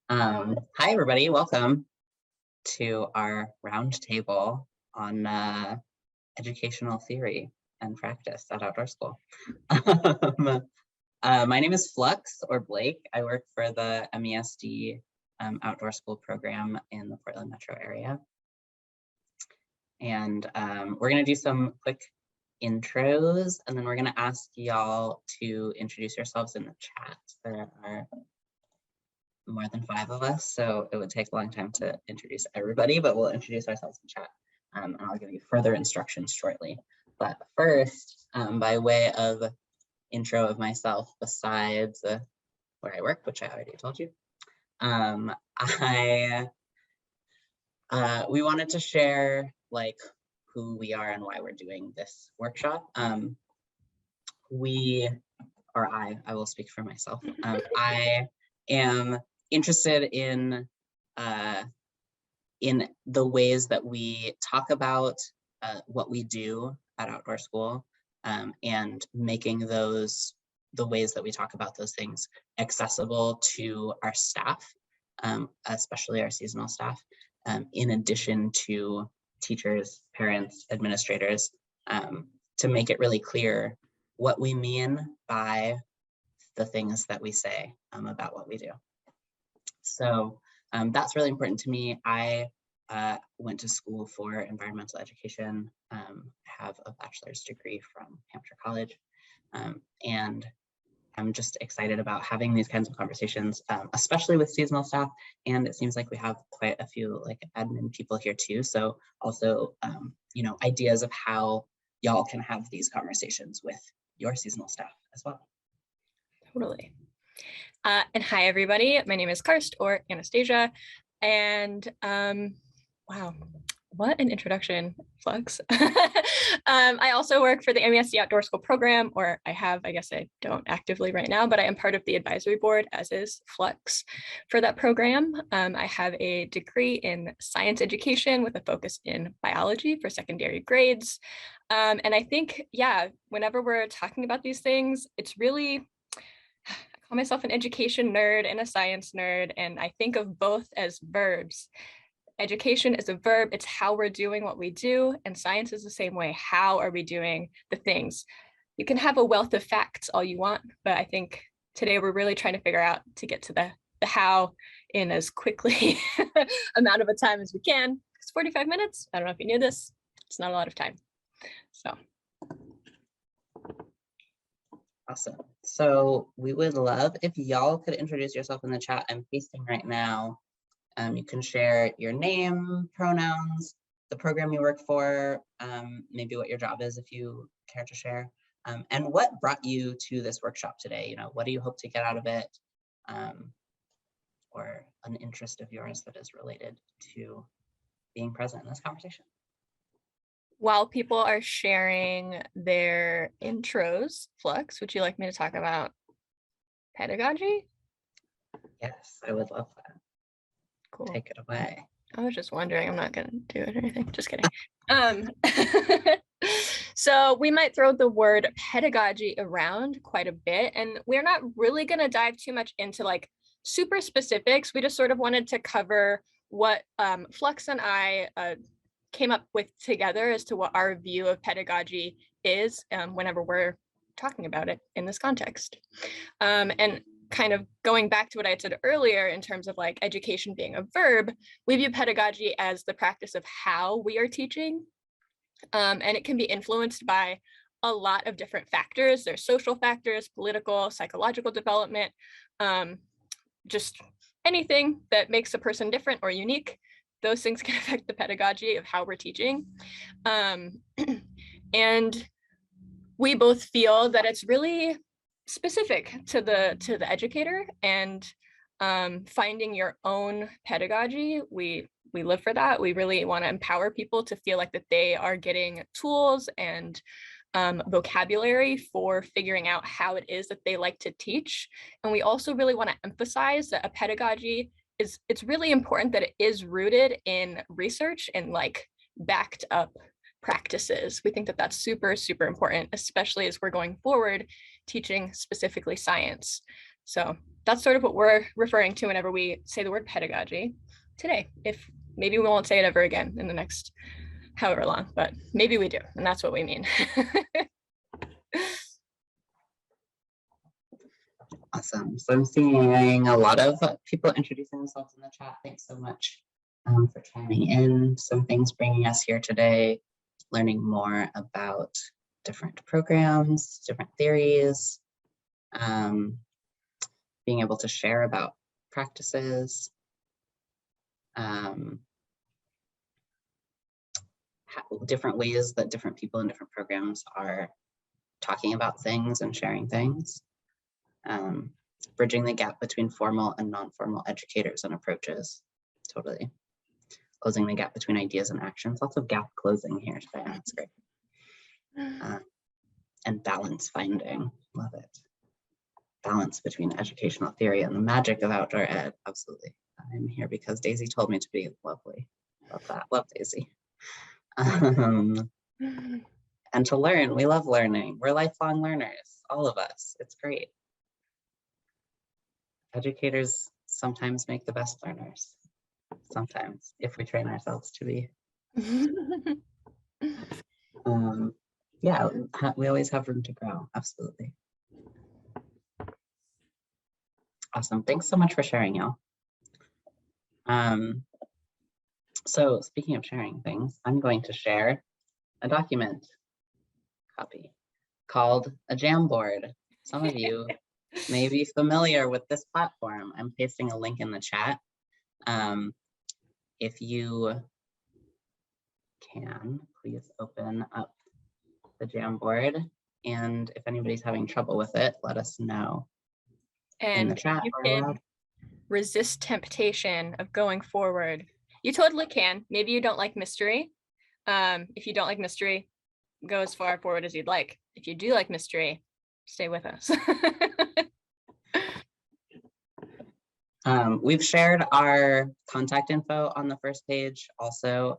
Hi, everybody. Welcome to our roundtable on educational theory and practice at Outdoor School. My name is Flux, or Blake. I work for the MESD Outdoor School program in the Portland metro area. And we're going to do some quick intros, and then we're going to ask y'all to introduce yourselves in the chat. There are more than 5 of us, so it would take a long time to introduce everybody, but we'll introduce ourselves in chat, and I'll give you further instructions shortly. But first, by way of intro of myself, besides where I work, which I already told you, we wanted to share like who we are and why we're doing this workshop. I will speak for myself. I am interested in the ways that we talk about what we do at Outdoor School, and making the ways that we talk about those things accessible to our staff, especially our seasonal staff, in addition to teachers, parents, administrators, to make it really clear what we mean by the things that we say about what we do. So that's really important to me. I went to school for environmental education, have a bachelor's degree from Hampshire College, and I'm just excited about having these kinds of conversations, especially with seasonal staff. And it seems like we have quite a few like admin people here too. So also, ideas of how y'all can have these conversations with your seasonal staff as well. Totally. And hi, everybody. My name is Karst, or Anastasia. And wow, what an introduction, Flux. I also work for the MESD Outdoor School program, or I guess I don't actively right now, but I am part of the advisory board, as is Flux, for that program. I have a degree in science education with a focus in biology for secondary grades. And I think, yeah, whenever we're talking about these things, it's really, I call myself an education nerd and a science nerd, and I think of both as verbs. Education is a verb. It's how we're doing what we do, and science is the same way. How are we doing the things? You can have a wealth of facts all you want, but I think today we're really trying to figure out to get to the how in as quickly amount of a time as we can. It's 45 minutes. I don't know if you knew this. It's not a lot of time. So. Awesome. So we would love if y'all could introduce yourself in the chat. I'm pasting right now. You can share your name, pronouns, the program you work for, maybe what your job is if you care to share, and what brought you to this workshop today. What do you hope to get out of it, or an interest of yours that is related to being present in this conversation. While people are sharing their intros, Flux, would you like me to talk about pedagogy? Yes, I would love that. Cool. Take it away. I was just wondering. I'm not going to do it or anything. Just kidding. So we might throw the word pedagogy around quite a bit, and we're not really going to dive too much into like super specifics. We just sort of wanted to cover what Flux and I came up with together as to what our view of pedagogy is whenever we're talking about it in this context. And kind of going back to what I had said earlier in terms of like education being a verb, we view pedagogy as the practice of how we are teaching. And it can be influenced by a lot of different factors. There's social factors, political, psychological development, just anything that makes a person different or unique. Those things can affect the pedagogy of how we're teaching. And we both feel that it's really specific to the educator, and finding your own pedagogy. We live for that. We really want to empower people to feel like that they are getting tools and vocabulary for figuring out how it is that they like to teach. And we also really want to emphasize that a pedagogy it's really important that it is rooted in research and like backed up practices. We think that that's super, super important, especially as we're going forward teaching specifically science. So that's sort of what we're referring to whenever we say the word pedagogy today. If maybe we won't say it ever again in the next however long, but maybe we do, and that's what we mean. Awesome. So I'm seeing a lot of people introducing themselves in the chat. Thanks so much for chiming in. Some things bringing us here today, learning more about different programs, different theories, being able to share about practices, different ways that different people in different programs are talking about things and sharing things. Bridging the gap between formal and non-formal educators and approaches. Totally. Closing the gap between ideas and actions. Lots of gap closing here today. That's great. And balance finding. Love it. Balance between educational theory and the magic of outdoor ed. Absolutely. I'm here because Daisy told me to be lovely. Love that. Love Daisy. And to learn. We love learning. We're lifelong learners. All of us. It's great. Educators sometimes make the best learners. Sometimes, if we train ourselves to be. Yeah, we always have room to grow. Absolutely. Awesome. Thanks so much for sharing, y'all. So speaking of sharing things, I'm going to share a document copy called a Jamboard. Some of you may be familiar with this platform. I'm pasting a link in the chat. If you can, please open up the Jamboard. And if anybody's having trouble with it, let us know in the chat. You can resist temptation of going forward. You totally can. Maybe you don't like mystery. If you don't like mystery, go as far forward as you'd like. If you do like mystery, stay with us. We've shared our contact info on the first page. Also,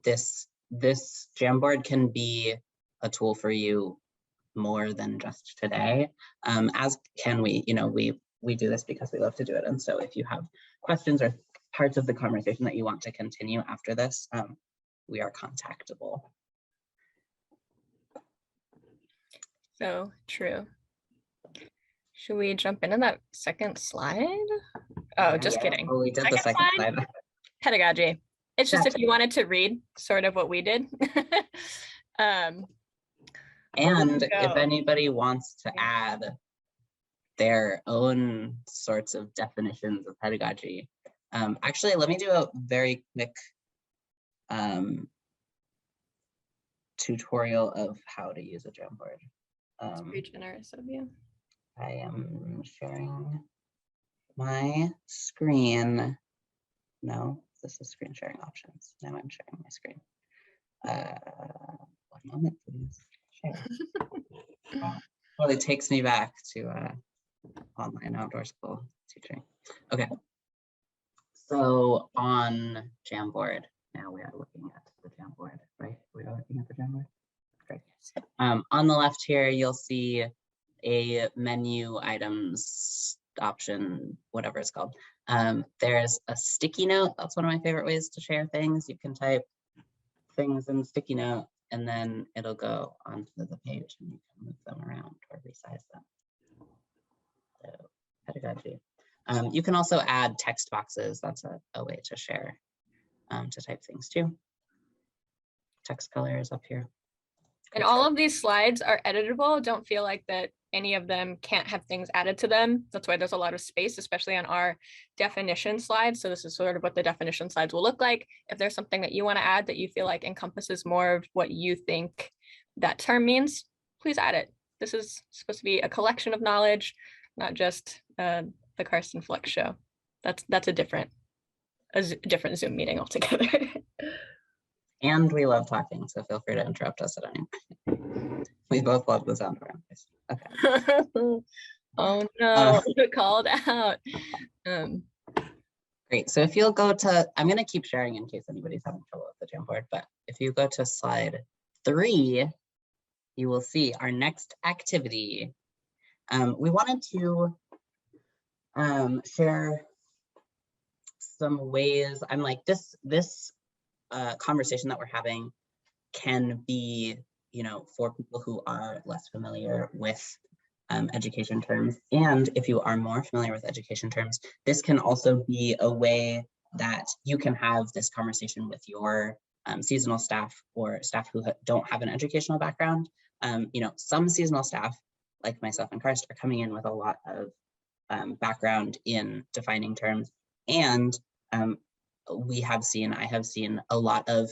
this Jamboard can be a tool for you more than just today, as can we. You know, we do this because we love to do it. And so if you have questions or parts of the conversation that you want to continue after this, we are contactable. So true. Should we jump into that second slide? Oh, just kidding. Oh, we did the second slide. Pedagogy. It's just if you wanted to read sort of what we did. And if anybody wants to add their own sorts of definitions of pedagogy, actually, let me do a very quick tutorial of how to use a Jamboard. It's very generous of you. I am sharing my screen. No, this is screen sharing options. Now I'm sharing my screen. 1 moment, please. Share. Well, it takes me back to online outdoor school teaching. Okay. So on Jamboard, now we are looking at the Jamboard, right? We are looking at the Jamboard. Great. On the left here, you'll see a menu items option, whatever it's called. There's a sticky note. That's one of my favorite ways to share things. You can type things in sticky note and then it'll go onto the page and you can move them around or resize them. So pedagogy. You can also add text boxes. That's a way to share, to type things too. Text color is up here. And all of these slides are editable. Don't feel like that any of them can't have things added to them. That's why there's a lot of space, especially on our definition slides. So this is sort of what the definition slides will look like. If there's something that you want to add that you feel like encompasses more of what you think that term means, please add it. This is supposed to be a collection of knowledge, not just the Karsten Flux show. That's a different Zoom meeting altogether. And we love talking, so feel free to interrupt us at any point. We both love the sound of our voice. Okay. Oh no, called out. Great. So if you'll go to, I'm going to keep sharing in case anybody's having trouble with the Jamboard, but if you go to slide 3, you will see our next activity. We wanted to share some ways. I'm like, this conversation that we're having can be, for people who are less familiar with education terms. And if you are more familiar with education terms, this can also be a way that you can have this conversation with your seasonal staff or staff who don't have an educational background. Some seasonal staff, like myself and Karst, are coming in with a lot of background in defining terms. And I have seen a lot of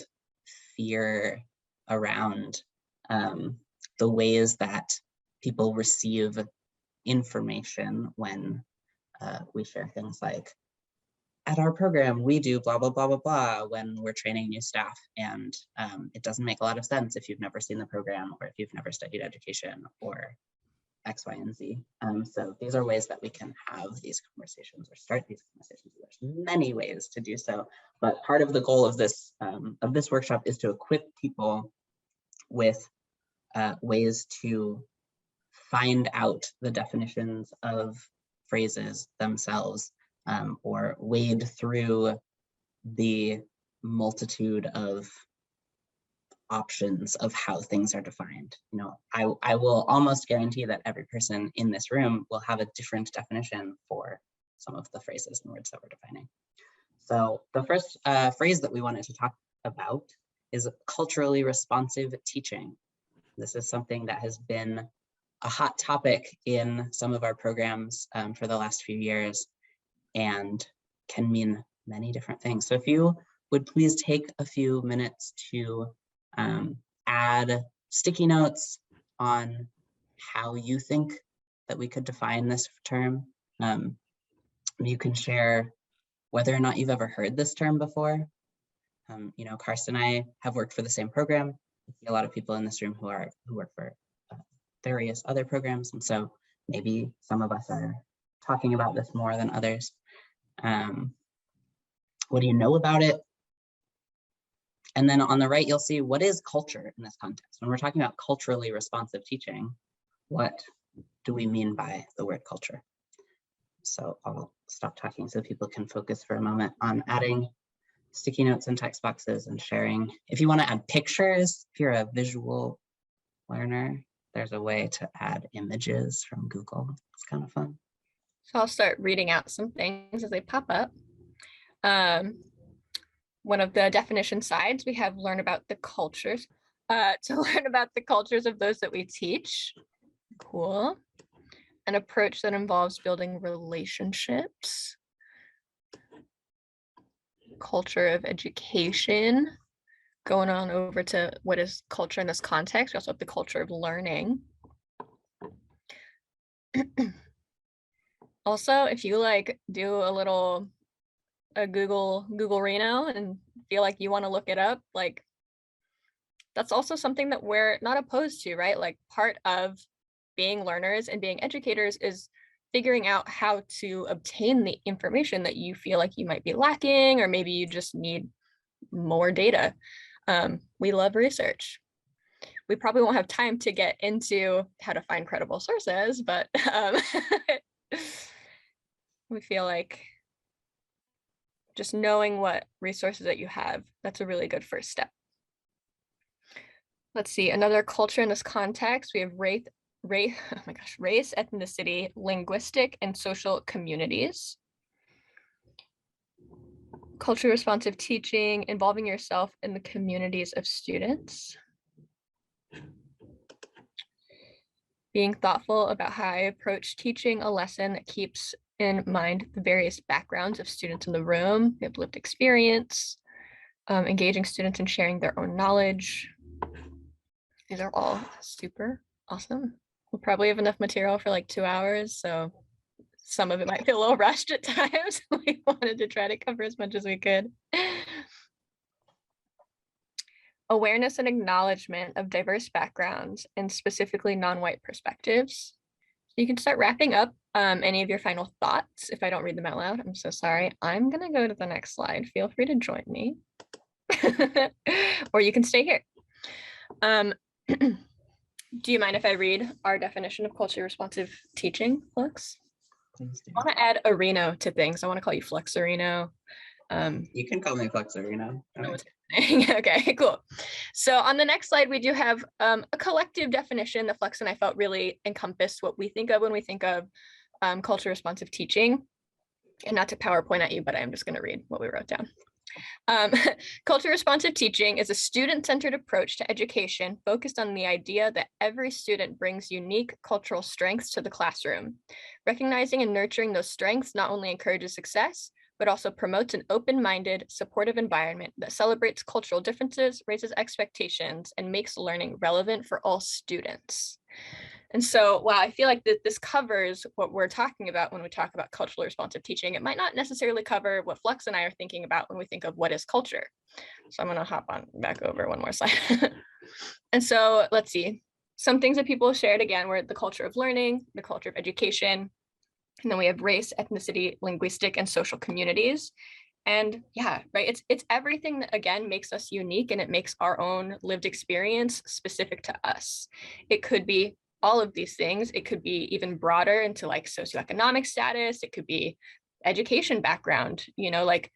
fear around the ways that people receive information when we share things like, at our program, we do blah, blah, blah, blah, blah when we're training new staff. And it doesn't make a lot of sense if you've never seen the program or if you've never studied education or X, Y, and Z. So these are ways that we can have these conversations or start these conversations. There's many ways to do so, but part of the goal of this workshop is to equip people with ways to find out the definitions of phrases themselves, or wade through the multitude of options of how things are defined. I will almost guarantee that every person in this room will have a different definition for some of the phrases and words that we're defining. So the first phrase that we wanted to talk about is culturally responsive teaching. This is something that has been a hot topic in some of our programs for the last few years and can mean many different things. So if you would please take a few minutes to add sticky notes on how you think that we could define this term. You can share whether or not you've ever heard this term before. Karst and I have worked for the same program. I see a lot of people in this room who work for various other programs, and so maybe some of us are talking about this more than others. What do you know about it? And then on the right, you'll see what is culture in this context. When we're talking about culturally responsive teaching, what do we mean by the word culture? So I'll stop talking so people can focus for a moment on adding sticky notes and text boxes and sharing. If you want to add pictures, if you're a visual learner, there's a way to add images from Google. It's kind of fun. So I'll start reading out some things as they pop up. One of the definition sides, we have learn about the cultures. To learn about the cultures of those that we teach. Cool. An approach that involves building relationships. Culture of education. Going on over to what is culture in this context. We also have the culture of learning. Also, if you do a Google Reno and feel like you want to look it up, that's also something that we're not opposed to, right? Part of being learners and being educators is figuring out how to obtain the information that you feel like you might be lacking, or maybe you just need more data. We love research. We probably won't have time to get into how to find credible sources, but we feel like just knowing what resources that you have, that's a really good first step. Let's see, another culture in this context, we have race, ethnicity, linguistic, and social communities. Culturally responsive teaching, involving yourself in the communities of students. Being thoughtful about how I approach teaching a lesson that keeps in mind the various backgrounds of students in the room. We have lived experience, engaging students in sharing their own knowledge. These are all super awesome. We'll probably have enough material for 2 hours, so some of it might feel a little rushed at times. We wanted to try to cover as much as we could. Awareness and acknowledgement of diverse backgrounds and specifically non-white perspectives. You can start wrapping up any of your final thoughts. If I don't read them out loud, I'm so sorry. I'm gonna go to the next slide. Feel free to join me. Or you can stay here. Do you mind if I read our definition of culturally responsive teaching, Flux? Please do. I want to add Areno to things. I want to call you Flexareno. You can call me Flexareno. Okay, cool. So on the next slide, we do have a collective definition that Flex and I felt really encompassed what we think of when we think of culture responsive teaching. And not to PowerPoint at you, but I'm just going to read what we wrote down. Culture responsive teaching is a student-centered approach to education focused on the idea that every student brings unique cultural strengths to the classroom. Recognizing and nurturing those strengths not only encourages success, but also promotes an open-minded, supportive environment that celebrates cultural differences, raises expectations, and makes learning relevant for all students. And so, wow, I feel like that this covers what we're talking about when we talk about culturally responsive teaching. It might not necessarily cover what Flex and I are thinking about when we think of what is culture. So I'm going to hop on back over one more slide. And so let's see. Some things that people shared again were the culture of learning, the culture of education, and then we have race, ethnicity, linguistic, and social communities. And yeah, right, it's everything that, again, makes us unique, and it makes our own lived experience specific to us. It could be all of these things. It could be even broader into like socioeconomic status. It could be education background, like,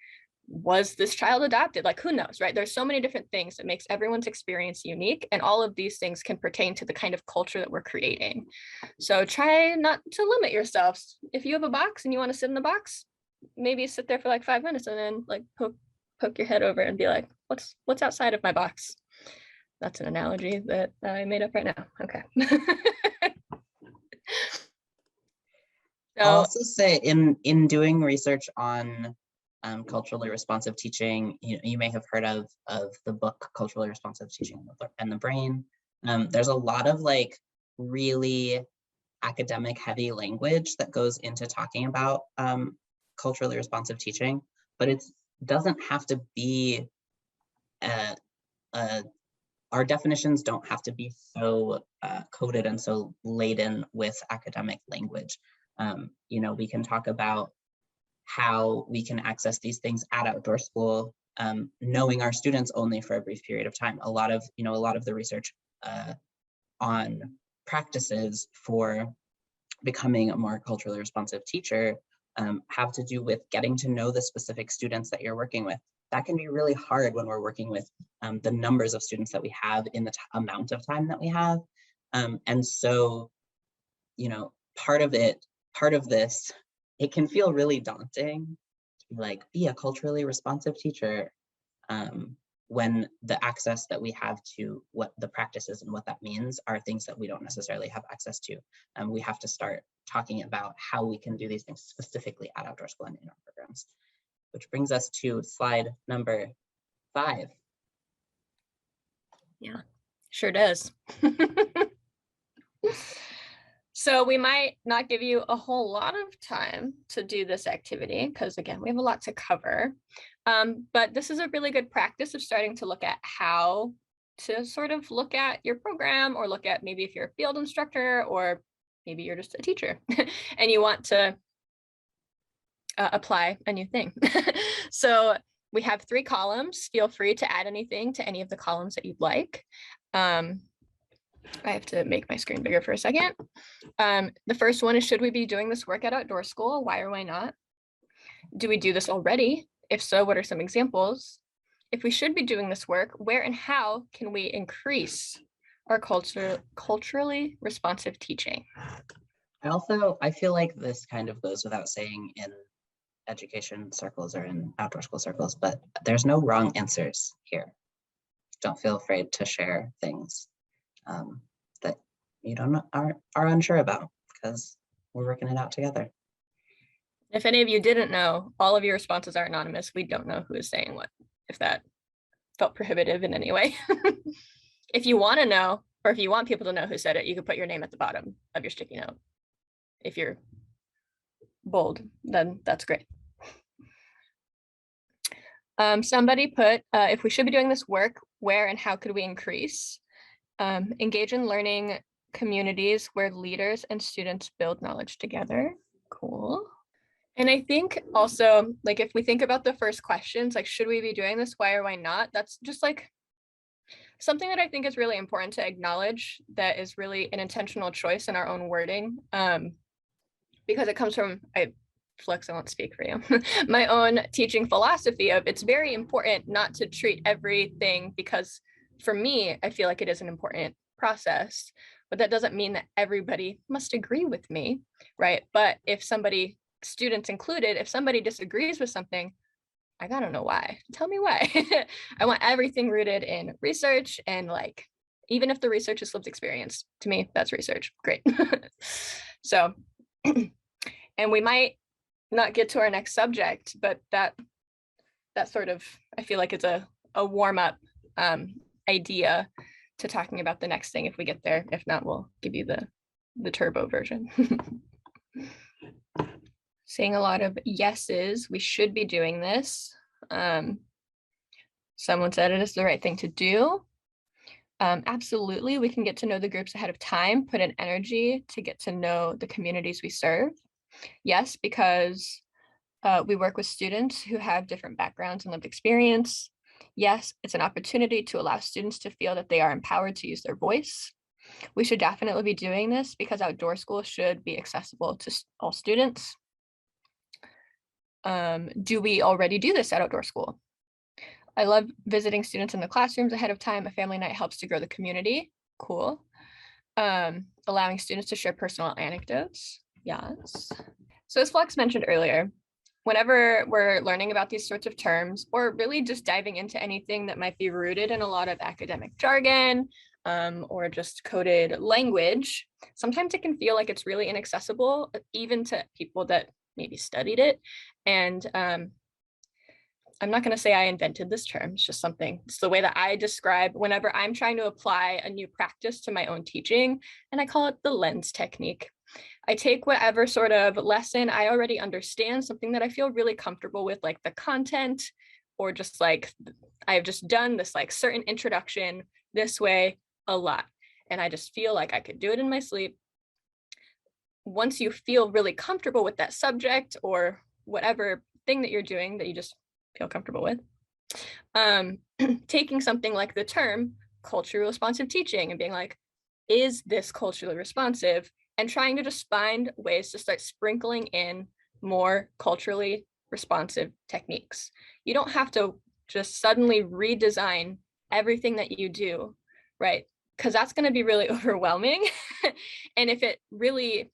was this child adopted? Like, who knows, right? There's so many different things that makes everyone's experience unique. And all of these things can pertain to the kind of culture that we're creating. So try not to limit yourselves. If you have a box and you want to sit in the box, maybe sit there for like 5 minutes and then like poke your head over and be like, what's outside of my box? That's an analogy that I made up right now. Okay. I'll also say in doing research on culturally responsive teaching, you may have heard of the book Culturally Responsive Teaching and the Brain. There's a lot of like really academic heavy language that goes into talking about culturally responsive teaching, but it doesn't have to be our definitions don't have to be so coded and so laden with academic language. We can talk about how we can access these things at outdoor school, knowing our students only for a brief period of time. A lot of the research on practices for becoming a more culturally responsive teacher have to do with getting to know the specific students that you're working with. That can be really hard when we're working with the numbers of students that we have in the amount of time that we have. And so, part of this, it can feel really daunting to like be a culturally responsive teacher when the access that we have to what the practices and what that means are things that we don't necessarily have access to. We have to start talking about how we can do these things specifically at outdoor school and in our programs. Which brings us to slide number 5. Yeah, sure does. So we might not give you a whole lot of time to do this activity because, again, we have a lot to cover. But this is a really good practice of starting to look at how to sort of look at your program, or look at maybe if you're a field instructor, or maybe you're just a teacher and you want to apply a new thing. So we have 3 columns. Feel free to add anything to any of the columns that you'd like. I have to make my screen bigger for a second. The first one is, should we be doing this work at outdoor school? Why or why not? Do we do this already? If so, what are some examples? If we should be doing this work, where and how can we increase our culturally responsive teaching? I feel like this kind of goes without saying in education circles or in outdoor school circles, but there's no wrong answers here. Don't feel afraid to share things that you are unsure about, because we're working it out together. If any of you didn't know, all of your responses are anonymous. We don't know who is saying what, if that felt prohibitive in any way. If you want to know, or if you want people to know who said it, you could put your name at the bottom of your sticky note. If you're bold, then that's great. Somebody put, if we should be doing this work, where and how could we increase? Engage in learning communities where leaders and students build knowledge together. Cool. And I think also, like, if we think about the first questions, like, should we be doing this? Why or why not? That's just like something that I think is really important to acknowledge, that is really an intentional choice in our own wording. because it comes from, Flux, I won't speak for you, my own teaching philosophy of it's very important not to treat everything, because for me, I feel like it is an important process, but that doesn't mean that everybody must agree with me, right? But if somebody, students included, if somebody disagrees with something, I gotta know why. Tell me why. I want everything rooted in research, and like, even if the research is lived experience, to me, that's research. Great. So, and we might not get to our next subject, but that sort of, I feel like it's a warm-up idea to talking about the next thing if we get there. If not, we'll give you the turbo version. Seeing a lot of yeses, we should be doing this. Someone said it is the right thing to do. Absolutely, we can get to know the groups ahead of time, put in energy to get to know the communities we serve. Yes, because we work with students who have different backgrounds and lived experience. Yes, it's an opportunity to allow students to feel that they are empowered to use their voice. We should definitely be doing this because outdoor school should be accessible to all students. Do we already do this at outdoor school? I love visiting students in the classrooms ahead of time. A family night helps to grow the community. Cool. Allowing students to share personal anecdotes. Yes. So as Flux mentioned earlier, whenever we're learning about these sorts of terms, or really just diving into anything that might be rooted in a lot of academic jargon, or just coded language, sometimes it can feel like it's really inaccessible, even to people that maybe studied it. And I'm not going to say I invented this term. It's just something, it's the way that I describe whenever I'm trying to apply a new practice to my own teaching, and I call it the lens technique. I take whatever sort of lesson I already understand, something that I feel really comfortable with, like the content, or just like I've just done this like certain introduction this way a lot, and I just feel like I could do it in my sleep. Once you feel really comfortable with that subject or whatever thing that you're doing that you just feel comfortable with, taking something like the term culturally responsive teaching and being like, is this culturally responsive? And trying to just find ways to start sprinkling in more culturally responsive techniques. You don't have to just suddenly redesign everything that you do, right? Because that's going to be really overwhelming. And if it really,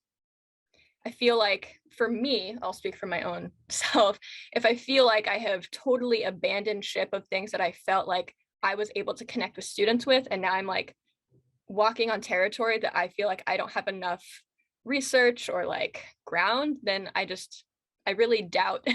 I feel like for me, I'll speak for my own self, if I feel like I have totally abandoned ship of things that I felt like I was able to connect with students with, and now I'm like walking on territory that I feel like I don't have enough research or like ground, then I really doubt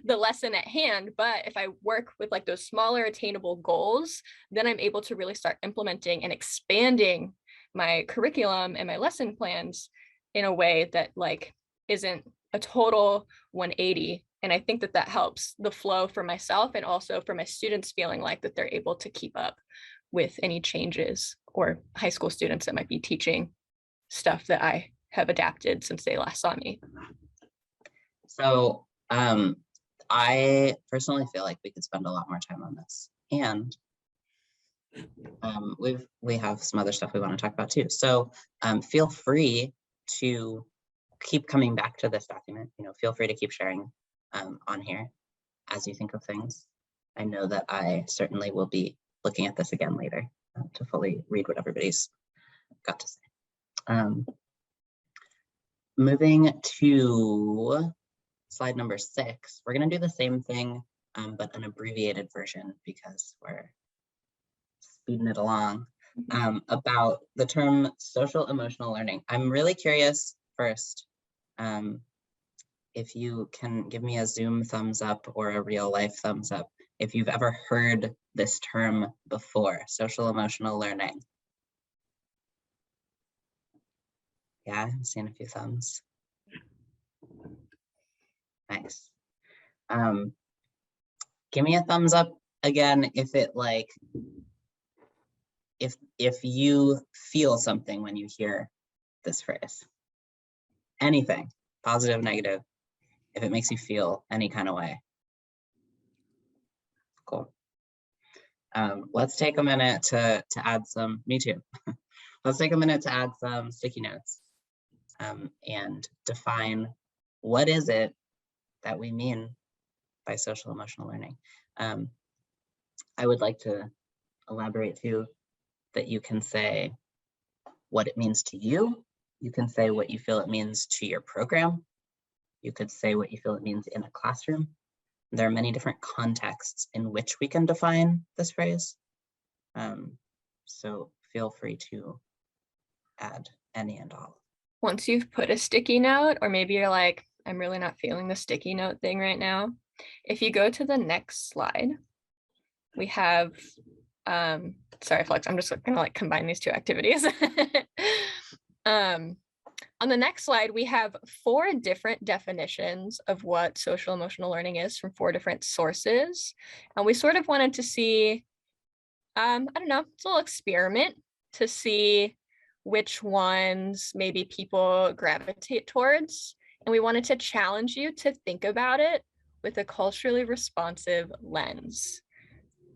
the lesson at hand. But if I work with like those smaller attainable goals, then I'm able to really start implementing and expanding my curriculum and my lesson plans in a way that like isn't a total 180. And I think that helps the flow for myself and also for my students feeling like that they're able to keep up with any changes, or high school students that might be teaching stuff that I have adapted since they last saw me. So I personally feel like we could spend a lot more time on this, and we have some other stuff we want to talk about too. So feel free to keep coming back to this document. Feel free to keep sharing on here as you think of things. I know that I certainly will be looking at this again later to fully read what everybody's got to say. Moving to slide number 6, we're going to do the same thing, but an abbreviated version because we're speeding it along, about the term social emotional learning. I'm really curious first, if you can give me a Zoom thumbs up or a real life thumbs up if you've ever heard this term before, social emotional learning. Yeah, I'm seeing a few thumbs. Nice. Give me a thumbs up again if it like, if you feel something when you hear this phrase. Anything, positive, negative, if it makes you feel any kind of way. Cool. Let's take a minute to add some, me too. Let's take a minute to add some sticky notes. and define what is it that we mean by social emotional learning. I would like to elaborate too, that you can say what it means to you. You can say what you feel it means to your program. You could say what you feel it means in a classroom. There are many different contexts in which we can define this phrase. So feel free to add any and all. Once you've put a sticky note, or maybe you're like, I'm really not feeling the sticky note thing right now. If you go to the next slide, we have, sorry, Flex, I'm just gonna like combine these two activities. On the next slide, we have 4 different definitions of what social emotional learning is from 4 different sources. And we sort of wanted to see, I don't know, it's a little experiment to see which ones maybe people gravitate towards. And we wanted to challenge you to think about it with a culturally responsive lens.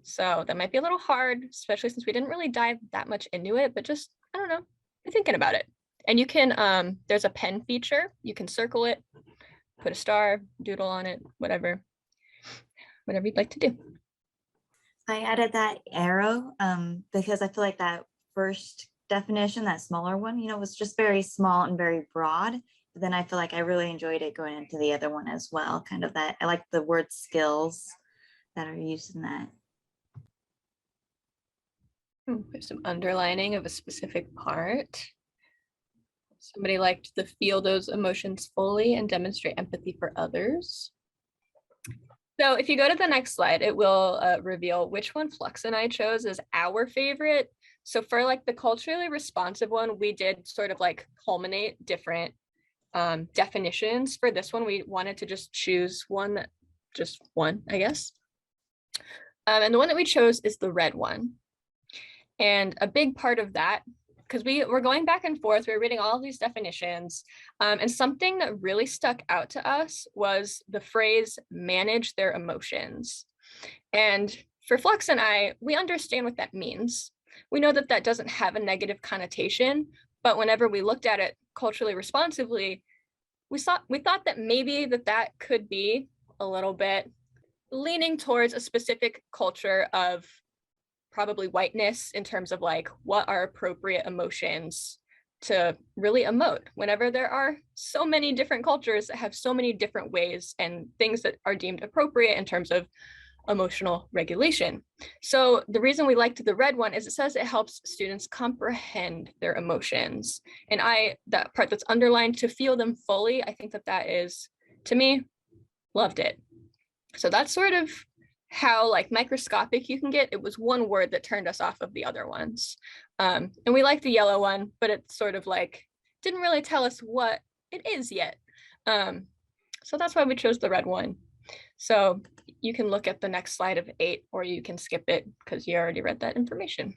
So that might be a little hard, especially since we didn't really dive that much into it, but just, I don't know, be thinking about it. And you can, there's a pen feature, you can circle it, put a star, doodle on it, whatever you'd like to do. I added that arrow because I feel like that first definition, that smaller one, was just very small and very broad. But then I feel like I really enjoyed it going into the other one as well. Kind of that, I like the word skills that are used in that. There's some underlining of a specific part. Somebody liked to feel those emotions fully and demonstrate empathy for others. So if you go to the next slide, it will reveal which one Flux and I chose as our favorite. So for like the culturally responsive one, we did sort of like culminate different definitions. For this one, we wanted to just choose one, I guess. And the one that we chose is the red one. And a big part of that, because we were going back and forth, we were reading all of these definitions, and something that really stuck out to us was the phrase manage their emotions. And for Flux and I, we understand what that means. We know that that doesn't have a negative connotation, but whenever we looked at it culturally responsively, we thought that maybe that could be a little bit leaning towards a specific culture of probably whiteness in terms of like what are appropriate emotions to really emote whenever there are so many different cultures that have so many different ways and things that are deemed appropriate in terms of emotional regulation. So the reason we liked the red one is it says it helps students comprehend their emotions. And that part that's underlined, to feel them fully, I think that is, to me, loved it. So that's sort of how like microscopic you can get. It was one word that turned us off of the other ones. And we like the yellow one, but it's sort of like, didn't really tell us what it is yet. So that's why we chose the red one. So you can look at the next slide of 8, or you can skip it because you already read that information.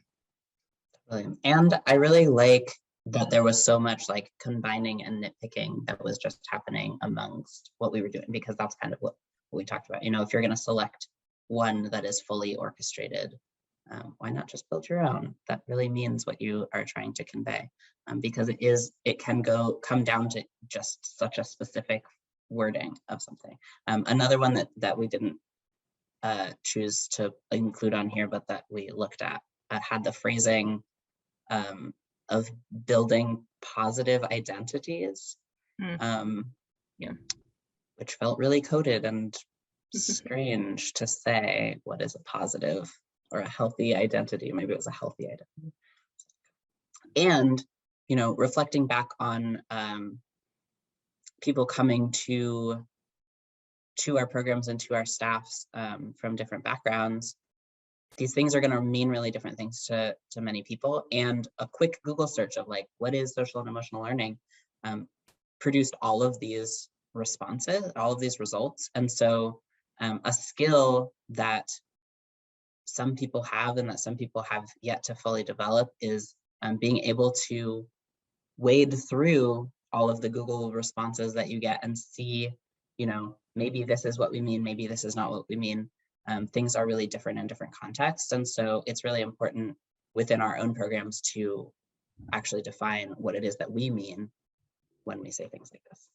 And I really like that there was so much like combining and nitpicking that was just happening amongst what we were doing, because that's kind of what we talked about. If you're going to select one that is fully orchestrated, why not just build your own? That really means what you are trying to convey, because it can come down to just such a specific wording of something. Another one that we didn't choose to include on here, but that we looked at, had the phrasing of building positive identities, which felt really coded and strange to say. What is a positive or a healthy identity? Maybe it was a healthy identity. And reflecting back on people coming to our programs and to our staffs from different backgrounds, these things are going to mean really different things to many people. And a quick Google search of like, what is social and emotional learning, produced all of these responses, all of these results. And so a skill that some people have and that some people have yet to fully develop is being able to wade through all of the Google responses that you get and see, maybe this is what we mean, maybe this is not what we mean. Things are really different in different contexts. And so it's really important within our own programs to actually define what it is that we mean when we say things like this.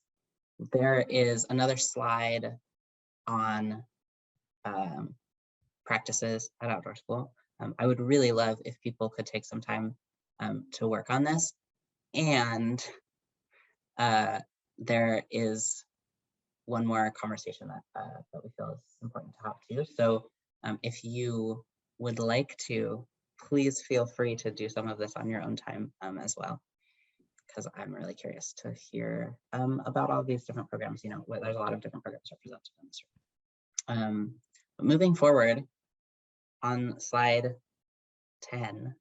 There is another slide on practices at Outdoor School. I would really love if people could take some time to work on this. And there is one more conversation that we feel is important to have too. So if you would like to, please feel free to do some of this on your own time as well, because I'm really curious to hear about all these different programs. You know, there's a lot of different programs represented in this room. But moving forward, on slide 10,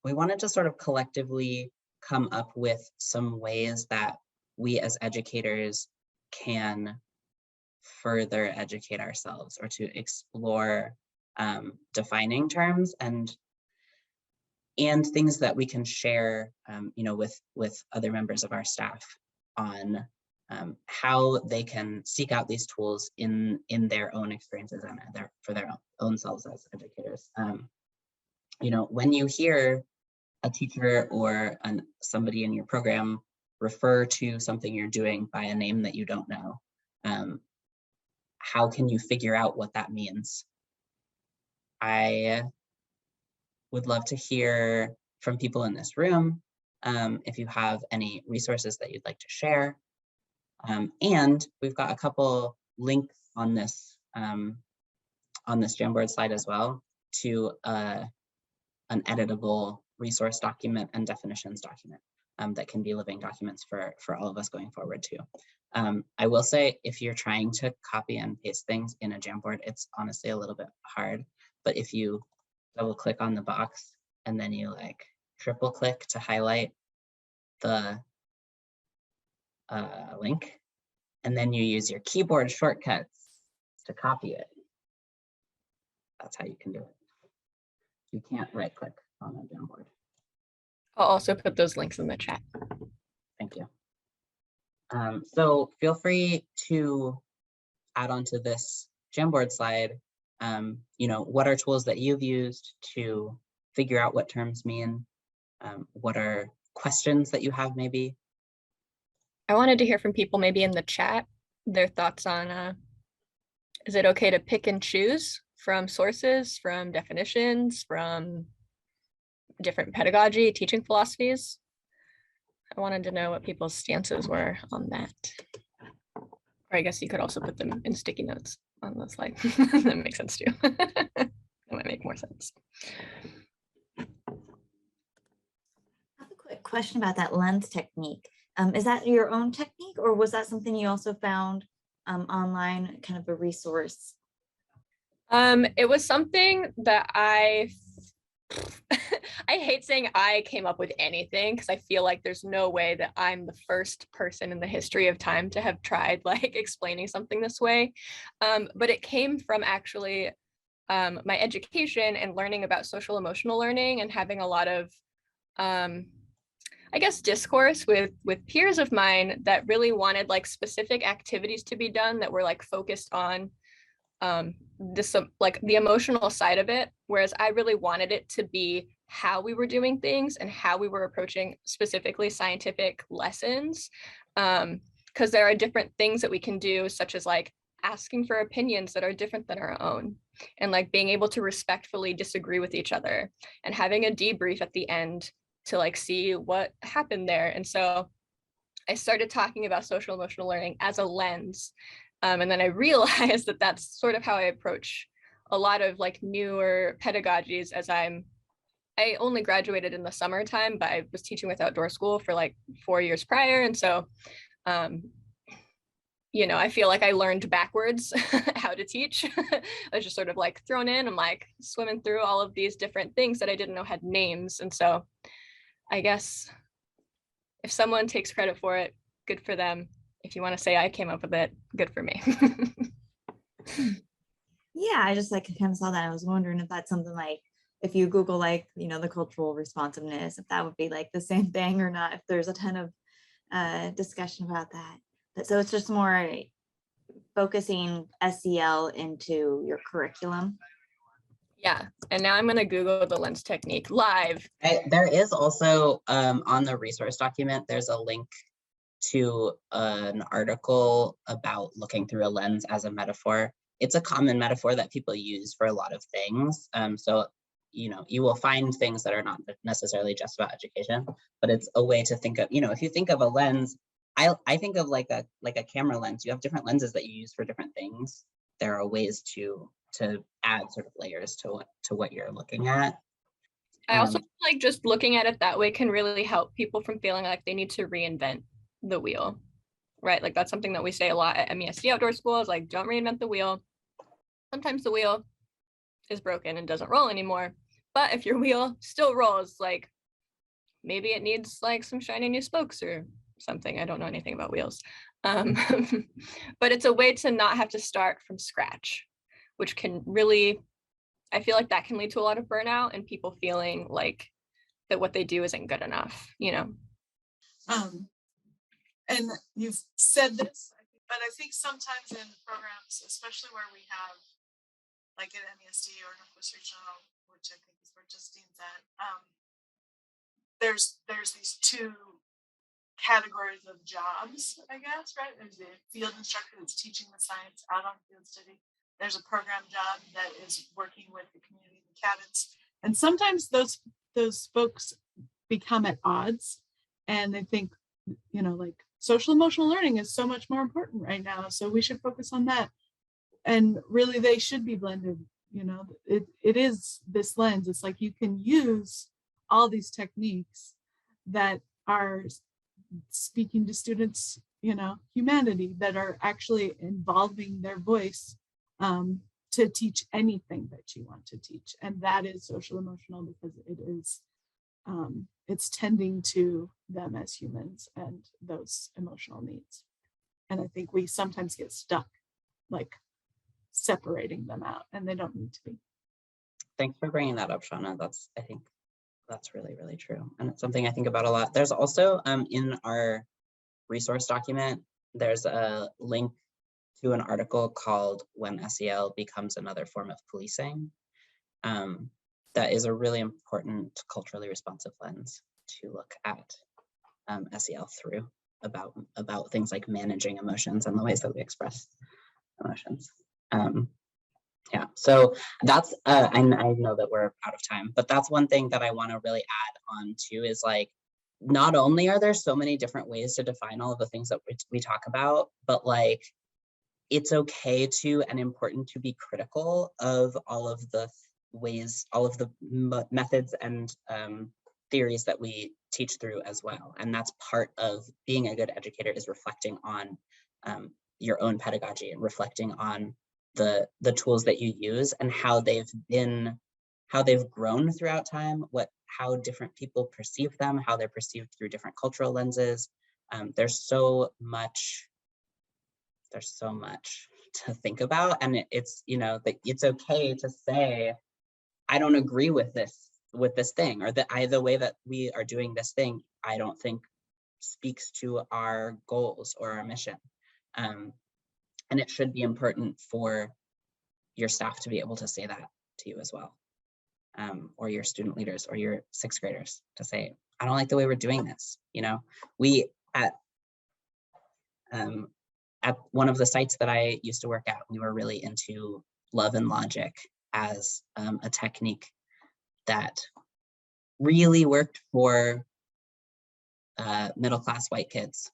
we wanted to sort of collectively come up with some ways that we as educators can further educate ourselves, or to explore defining terms and things that we can share, you know, with other members of our staff on how they can seek out these tools in their own experiences and for their own selves as educators. You know, when you hear a teacher or somebody in your program refer to something you're doing by a name that you don't know, how can you figure out what that means? I would love to hear from people in this room if you have any resources that you'd like to share. And we've got a couple links on this Jamboard slide as well to an editable resource document and definitions document that can be living documents for all of us going forward too. I will say, if you're trying to copy and paste things in a Jamboard, it's honestly a little bit hard. But if you double click on the box and then you like triple click to highlight the link, and then you use your keyboard shortcuts to copy it, that's how you can do it. You can't right click on a Jamboard. I'll also put those links in the chat. Thank you. So feel free to add onto this Jamboard slide, you know, what are tools that you've used to figure out what terms mean? What are questions that you have maybe? I wanted to hear from people maybe in the chat, their thoughts on, is it okay to pick and choose from sources, from definitions, from different pedagogy, teaching philosophies? I wanted to know what people's stances were on that. Or I guess you could also put them in sticky notes on the slide. That makes sense too. That might make more sense. I have a quick question about that lens technique. Is that your own technique, or was that something you also found online, kind of a resource? It was something that I hate saying I came up with anything, because I feel like there's no way that I'm the first person in the history of time to have tried like explaining something this way. But it came from actually my education and learning about social emotional learning and having a lot of I guess discourse with peers of mine that really wanted like specific activities to be done that were like focused on this like the emotional side of it, whereas I really wanted it to be how we were doing things and how we were approaching specifically scientific lessons, because there are different things that we can do, such as like asking for opinions that are different than our own, and like being able to respectfully disagree with each other and having a debrief at the end to like see what happened there. And so I started talking about social emotional learning as a lens. And then I realized that that's sort of how I approach a lot of like newer pedagogies, as I only graduated in the summertime, but I was teaching with Outdoor School for like 4 years prior. And so, you know, I feel like I learned backwards how to teach. I was just sort of like thrown in. I'm like swimming through all of these different things that I didn't know had names. And so I guess if someone takes credit for it, good for them. If you want to say I came up with it, good for me. Yeah, I just like kind of saw that. I was wondering if that's something like, if you Google like, you know, the cultural responsiveness, if that would be like the same thing or not, if there's a ton of discussion about that. But so it's just more focusing SEL into your curriculum. Yeah, and now I'm gonna Google the lens technique live. There is also on the resource document, there's a link to an article about looking through a lens as a metaphor. It's a common metaphor that people use for a lot of things. So, you know, you will find things that are not necessarily just about education, but it's a way to think of, you know, if you think of a lens, I think of like a camera lens. You have different lenses that you use for different things. There are ways to add sort of layers to what you're looking at. I also like just looking at it that way can really help people from feeling like they need to reinvent the wheel, right? Like that's something that we say a lot at MESD Outdoor School is like, don't reinvent the wheel. Sometimes the wheel is broken and doesn't roll anymore. But if your wheel still rolls, like maybe it needs like some shiny new spokes or something. I don't know anything about wheels. But it's a way to not have to start from scratch, which can really, I feel like that can lead to a lot of burnout and people feeling like that what they do isn't good enough, you know? And you've said this, but I think sometimes in programs, especially where we have, like at MESD or Northwest Regional, which I think is where Justine's at, there's these two categories of jobs, I guess, right? There's the field instructor that's teaching the science out on field study. There's a program job that is working with the community, the cadets. And sometimes those folks become at odds and they think, you know, like social emotional learning is so much more important right now. So we should focus on that. And really they should be blended. You know, it is this lens. It's like you can use all these techniques that are speaking to students, you know, humanity, that are actually involving their voice to teach anything that you want to teach. And that is social emotional because it is, it's tending to them as humans and those emotional needs. And I think we sometimes get stuck like separating them out and they don't need to be. Thanks for bringing that up, Shauna. I think that's really, really true. And it's something I think about a lot. There's also in our resource document, there's a link to an article called When SEL Becomes Another Form of Policing. That is a really important culturally responsive lens to look at SEL through about things like managing emotions and the ways that we express emotions. Yeah, so that's, I know that we're out of time, but that's one thing that I want to really add on to is like, not only are there so many different ways to define all of the things that we talk about, but like, it's okay to and important to be critical of all of the ways, all of the methods and theories that we teach through as well. And that's part of being a good educator, is reflecting on your own pedagogy and reflecting on the tools that you use and how they've grown throughout time, how different people perceive them, how they're perceived through different cultural lenses. There's so much to think about, and it's, you know, that it's okay to say, I don't agree with this thing, or that the way that we are doing this thing, I don't think speaks to our goals or our mission. And it should be important for your staff to be able to say that to you as well, or your student leaders or your sixth graders to say, I don't like the way we're doing this. You know, we at one of the sites that I used to work at, we were really into love and logic as a technique that really worked for middle-class white kids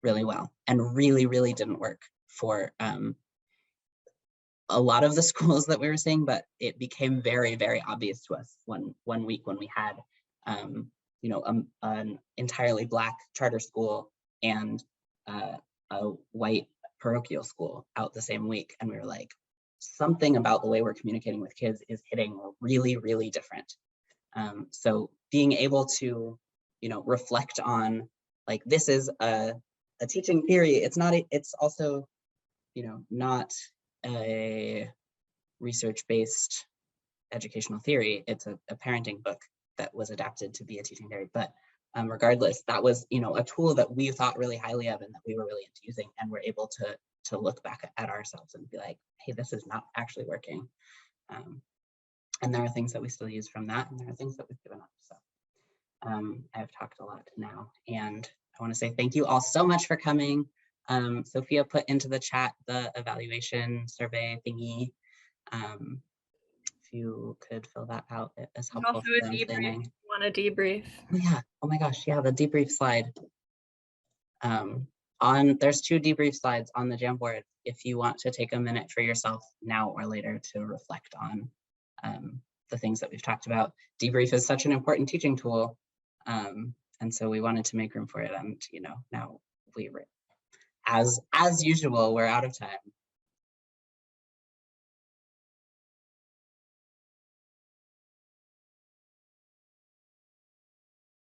really well, and really, really didn't work for a lot of the schools that we were seeing. But it became very, very obvious to us one week when we had, you know, an entirely Black charter school and a white parochial school out the same week, and we were like, something about the way we're communicating with kids is hitting really, really different. So being able to, you know, reflect on, like, this is a teaching theory. It's also, you know, not a research-based educational theory. It's a parenting book that was adapted to be a teaching theory. But regardless, that was, you know, a tool that we thought really highly of and that we were really into using, and we're able to look back at ourselves and be like, hey, this is not actually working. And there are things that we still use from that, and there are things that we've given up. So I've talked a lot now, and I want to say thank you all so much for coming. Sophia put into the chat the evaluation survey thingy. If you could fill that out, it is helpful Also for a debrief. understanding. Want a debrief? Oh yeah, oh my gosh, yeah, the debrief slide. There's 2 debrief slides on the Jamboard if you want to take a minute for yourself now or later to reflect on the things that we've talked about. Debrief is such an important teaching tool, and so we wanted to make room for it. And now as usual, we're out of time.